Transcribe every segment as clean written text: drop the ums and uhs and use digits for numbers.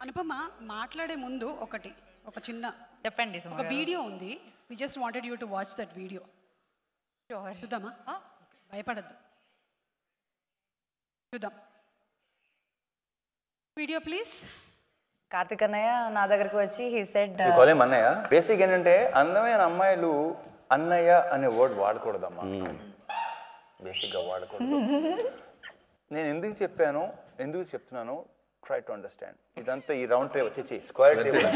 అనుపమ మాట్లాడే ముందు ఒక చిన్న చెప్పండి ఒక వీడియో ఉంది. We just wanted you to watch that video. చూద్దామా? భయపడద్దు, చూద్దాం. Video please. కార్తిక్ అన్నయ్య నా దగ్గరకు వచ్చి హీ సెడ్ అన్నయ్య బేసిక్ ఏంటంటే అందమైన అమ్మాయిలు అన్నయ్య అనే వర్డ్ వాడకూడదమ్మా, బేసిక్గా వాడకూడదు. నేను ఎందుకు చెప్పాను, ఎందుకు చెప్తున్నాను, ట్రై టు అండర్స్టాండ్. ఇదంతా ఈ రౌండ్ టేబుల్ వచ్చి స్క్వేర్ టేబుల్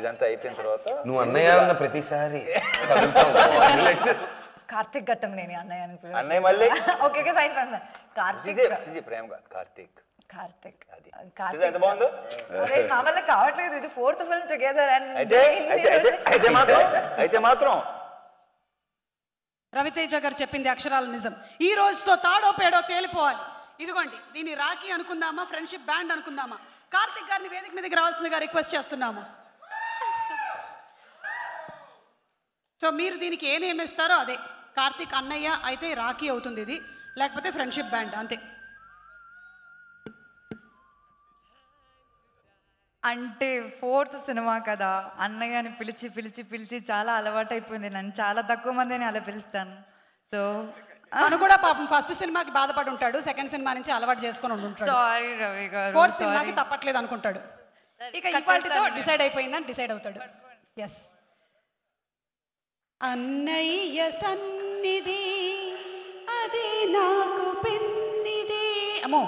ఇదంతా అయిపోయిన తర్వాత నువ్వు అన్నయ్య అన్న ప్రతిసారి కార్తిక్ ఘట్టం నేను అన్నయ్య అని అన్నయ్య మళ్ళీ okay okay fine fine Karthik ప్రేమగా కార్తిక్ కార్తిక్ ఎంత బాగుందో. నా వల్ల కావట్లేదు, ఇది 4th ఫిల్మ్ టుగెదర్. అండ్ అయితే మాత్రం రవితేజ గారు చెప్పింది అక్షరాల నిజం. ఈ రోజుతో తాడో పేడో తేలిపోవాలి. ఇదిగోండి, దీన్ని రాఖీ అనుకుందామా, ఫ్రెండ్షిప్ బ్యాండ్ అనుకుందామా? కార్తిక్ గారిని వేదిక మీదకి రావాల్సిందిగా రిక్వెస్ట్ చేస్తున్నాము. సో మీరు దీనికి ఏ నేమ్ ఇస్తారో అదే. కార్తిక్ అన్నయ్య అయితే రాఖీ అవుతుంది ఇది, లేకపోతే ఫ్రెండ్షిప్ బ్యాండ్, అంతే. అంటే 4th సినిమా కదా, అన్నయ్య అని పిలిచి పిలిచి పిలిచి చాలా అలవాటు అయిపోయింది. నన్ను చాలా తక్కువ మందిని అలా పిలుస్తాను. సో తను కూడా పాపం ఫస్ట్ సినిమాకి బాధపడి ఉంటాడు, సెకండ్ సినిమా నుంచి అలవాటు చేసుకొని ఉంటాడు. సారీ రవి గారు, 4th సినిమాకి తప్పట్లేదు అనుకుంటాడు. ఇక ఇవాల్టితో డిసైడ్ అయిపోయిందని డిసైడ్ అవుతాడు. ఎస్. అన్నయ్య సన్నిధి అదే నాకు పెన్నిది. అమ్మో,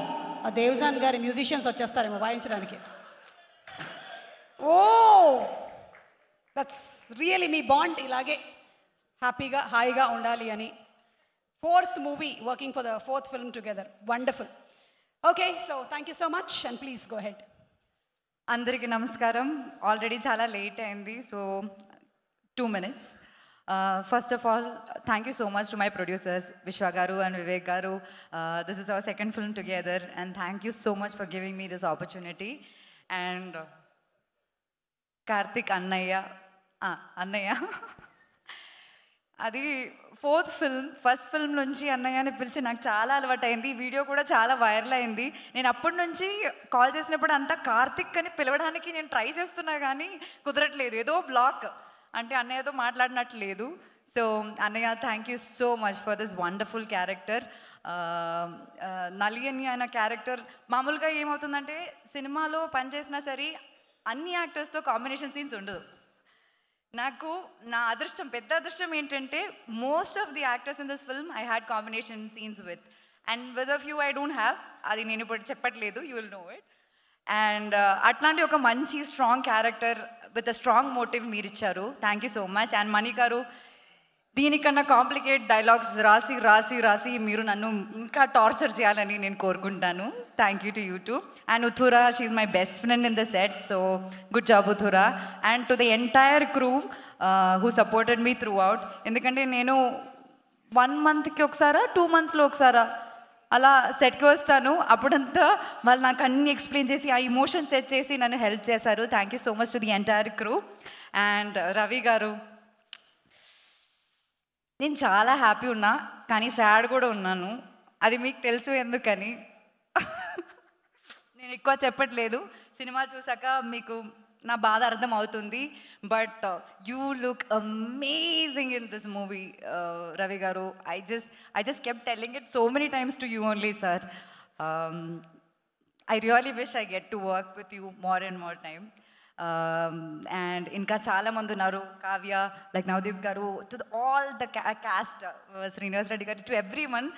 ఆ దేవజాన్ గారి మ్యూజిషియన్స్ వచ్చేస్తారేమో వాయించడానికి. ఓ దట్స్ రియలీ మీ బాండ్ ఇలాగే హ్యాపీగా హాయిగా ఉండాలి అని. 4th movie, working for the 4th film together. Wonderful. Okay, so thank you so much and please go head. అందరికీ నమస్కారం. ఆల్రెడీ చాలా లేట్ అయింది, so 2 minutes. First of all, thank you so much to my producers, Vishwa Garu and Vivek Garu. This is our second film together, and thank you so much for giving me this opportunity. And Karthik Annaya, అది 4th film. First film నుంచి అన్నయ్య అని పిలిచి నాకు చాలా అలవాటు అయింది. Video కూడా చాలా వైరల్ అయింది. నేను అప్పటి నుంచి కాల్ చేసినప్పుడు అంతా కార్తిక్ అని పిలవడానికి నేను ట్రై చేస్తున్నా కానీ కుదరట్లేదు, ఏదో బ్లాక్, అంటే అన్నయ్యతో మాట్లాడినట్లేదు. సో అన్నయ్య, thank you so much for this wonderful character. నలియని అనే క్యారెక్టర్ మామూలుగా ఏమవుతుందంటే సినిమాలో పనిచేసినా సరే అన్ని యాక్టర్స్తో కాంబినేషన్ సీన్స్ ఉండదు. నాకు నా అదృష్టం, పెద్ద అదృష్టం ఏంటంటే most of the actors in this film I had combination scenes with, and with a few I don't have. అది నేను ఇప్పుడు చెప్పట్లేదు, you will know it. And అట్లాంటి ఒక మంచి strong character with a strong motive మీరు ఇచ్చారు. Thank you so much. And Mani గారు, దీనికన్నా కాంప్లికేట్ డైలాగ్స్ రాసి రాసి రాసి మీరు నన్ను ఇంకా టార్చర్ చేయాలని నేను కోరుకుంటాను. Thank you to you too. And Uthura, she is my best friend in the set, so good job Uthura. And to the entire crew who supported me throughout. ఎందుకంటే నేను 1 monthకి ఒకసారా 2 monthsలో ఒకసారా అలా సెట్కి వస్తాను, అప్పుడంతా వాళ్ళు నాకు అన్ని ఎక్స్ప్లెయిన్ చేసి ఆ ఇమోషన్ సెట్ చేసి నన్ను హెల్ప్ చేశారు. Thank you so much to the entire crew. And Ravi గారు, నేను చాలా హ్యాపీ ఉన్నా కానీ సాడ్ కూడా ఉన్నాను. అది మీకు తెలుసు ఎందుకని నేను ఎక్కువ చెప్పట్లేదు. సినిమా చూసాక మీకు నా బాధ అర్థం అవుతుంది. But you look amazing in this movie Ravi గారు. I just kept telling it so many times to you only, sir. I really wish I get to work with you more and more time. And ఇంకా చాలా మంది ఉన్నారు, Kavya, like Navdeep గారు, to all the cast, Srinivas Reddy గారు, to every one.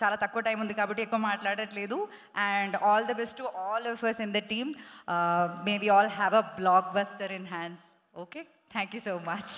చాలా తక్కువ time ఉంది కాబట్టి ఎక్కువ మాట్లాడట్లేదు. And all the best to all of us in the team. May we all have a blockbuster in hands. Okay, thank you so much.